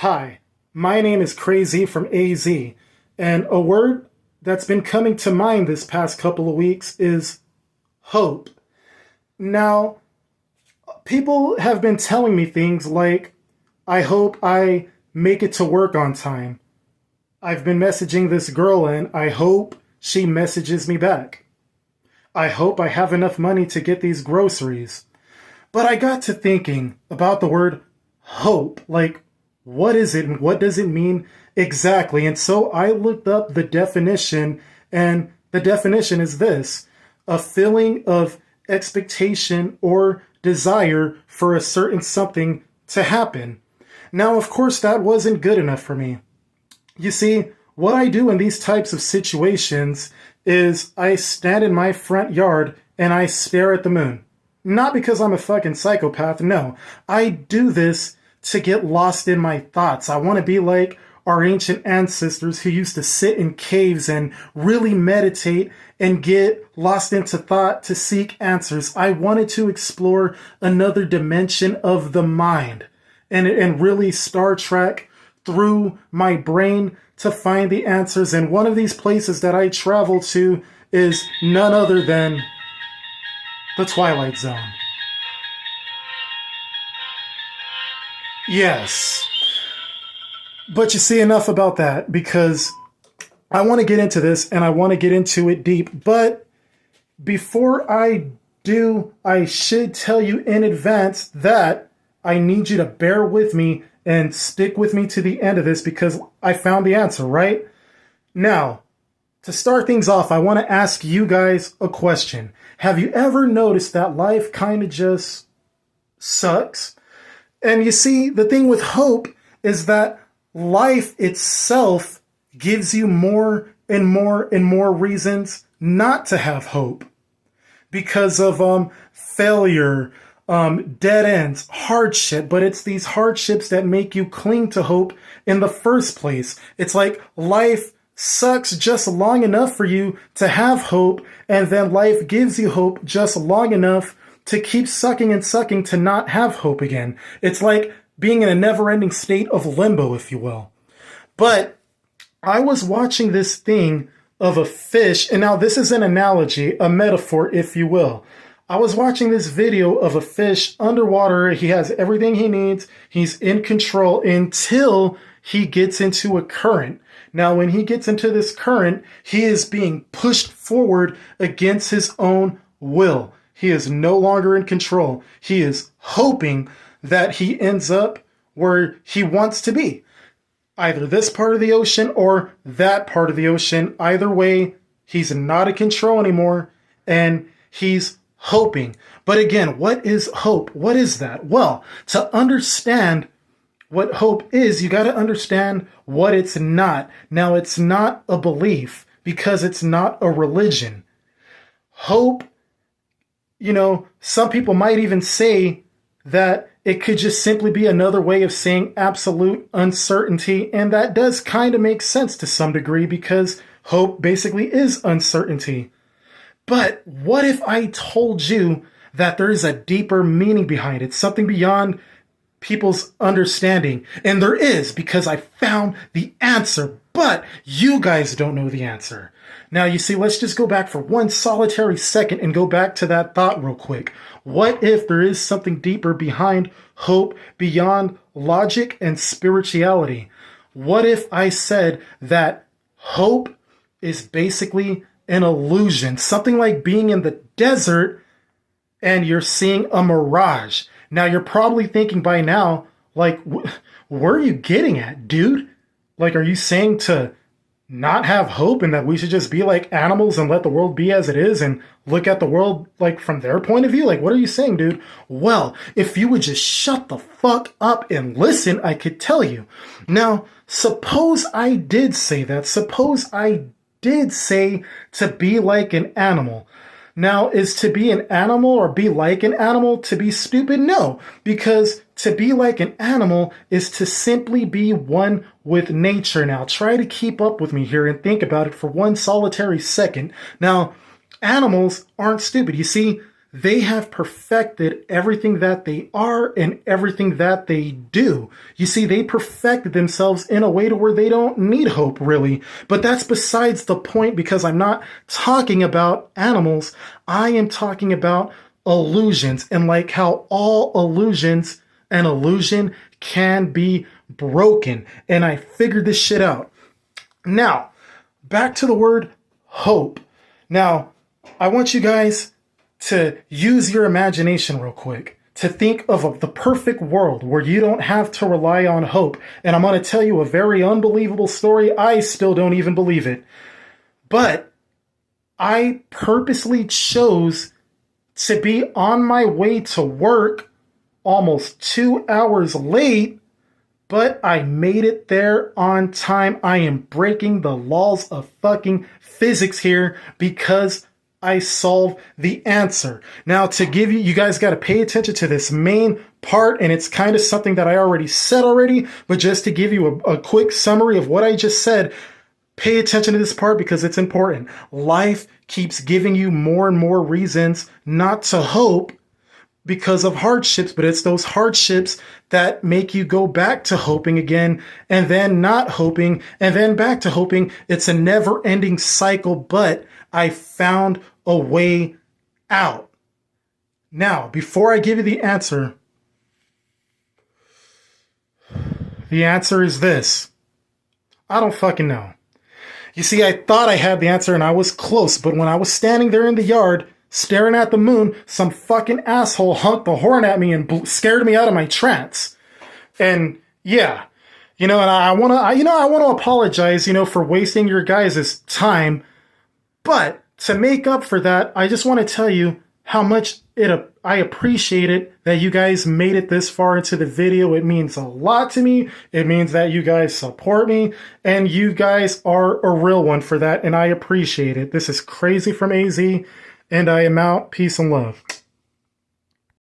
Hi, my name is Crazy from AZ, and a word that's been coming to mind this past couple of weeks is hope. Now, people have been telling me things like, I hope I make it to work on time. I've been messaging this girl and I hope she messages me back. I hope I have enough money to get these groceries. But I got to thinking about the word hope. Like, what is it and what does it mean exactly? And so I looked up the definition, and the definition is this: a feeling of expectation or desire for a certain something to happen. Now, of course, that wasn't good enough for me. You see, what I do in these types of situations is I stand in my front yard and I stare at the moon. Not because I'm a fucking psychopath, no. I do this to get lost in my thoughts. I want to be like our ancient ancestors who used to sit in caves and really meditate and get lost into thought to seek answers. I wanted to explore another dimension of the mind and really Star Trek through my brain to find the answers. And one of these places that I travel to is none other than the Twilight Zone. Yes. But you see, enough about that, because I want to get into this and I want to get into it deep. But before I do, I should tell you in advance that I need you to bear with me and stick with me to the end of this, because I found the answer, right? Now, to start things off, I want to ask you guys a question. Have you ever noticed that life kind of just sucks? And you see, the thing with hope is that life itself gives you more and more and more reasons not to have hope because of failure, dead ends, hardship. But it's these hardships that make you cling to hope in the first place. It's like life sucks just long enough for you to have hope, and then life gives you hope just long enough to keep sucking and sucking to not have hope again. It's like being in a never-ending state of limbo, if you will. But I was watching this thing of a fish, and now this is an analogy, a metaphor, if you will. I was watching this video of a fish underwater. He has everything he needs. He's in control until he gets into a current. Now, when he gets into this current, he is being pushed forward against his own will. He is no longer in control. He is hoping that he ends up where he wants to be. Either this part of the ocean or that part of the ocean. Either way, he's not in control anymore, and he's hoping. But again, what is hope? What is that? Well, to understand what hope is, you got to understand what it's not. Now, it's not a belief because it's not a religion. Hope, some people might even say that it could just simply be another way of saying absolute uncertainty. And that does kind of make sense to some degree, because hope basically is uncertainty. But what if I told you that there is a deeper meaning behind it, something beyond people's understanding? And there is, because I found the answer, but you guys don't know the answer. Now, you see, let's just go back for one solitary second and go back to that thought real quick. What if there is something deeper behind hope, beyond logic and spirituality? What if I said that hope is basically an illusion, something like being in the desert and you're seeing a mirage? Now, you're probably thinking by now, like, where are you getting at, dude? Like, are you saying to not have hope and that we should just be like animals and let the world be as it is and look at the world like from their point of view? Like, what are you saying, dude? Well, if you would just shut the fuck up and listen, I could tell you. Now, suppose I did say that. Suppose I did say to be like an animal. Now, is to be an animal or be like an animal to be stupid? No, because to be like an animal is to simply be one with nature. Now, try to keep up with me here and think about it for one solitary second. Now, animals aren't stupid. You see, They have perfected everything that they are and everything that they do. You see, they perfected themselves in a way to where they don't need hope, really. But that's besides the point, because I'm not talking about animals. I am talking about illusions, and like how all illusions, an illusion can be broken. And I figured this shit out. Now, back to the word hope. Now, I want you guys to use your imagination real quick, to think of the perfect world where you don't have to rely on hope. And I'm going to tell you a very unbelievable story. I still don't even believe it. But I purposely chose to be on my way to work almost 2 hours late, but I made it there on time. I am breaking the laws of fucking physics here because I solve the answer. Now, to give you guys got to pay attention to this main part, and it's kind of something that I already said already, but just to give you a quick summary of what I just said, pay attention to this part because it's important. Life keeps giving you more and more reasons not to hope because of hardships, but it's those hardships that make you go back to hoping again, and then not hoping, and then back to hoping. It's a never-ending cycle, but I found a way out. Now, before I give you the answer is this. I don't fucking know. You see, I thought I had the answer and I was close, but when I was standing there in the yard staring at the moon, some fucking asshole honked the horn at me and scared me out of my trance. And yeah, and I want to apologize, for wasting your guys' time. But to make up for that, I just want to tell you how much I appreciate it that you guys made it this far into the video. It means a lot to me. It means that you guys support me, and you guys are a real one for that, and I appreciate it. This is Crazy from AZ, and I am out. Peace and love.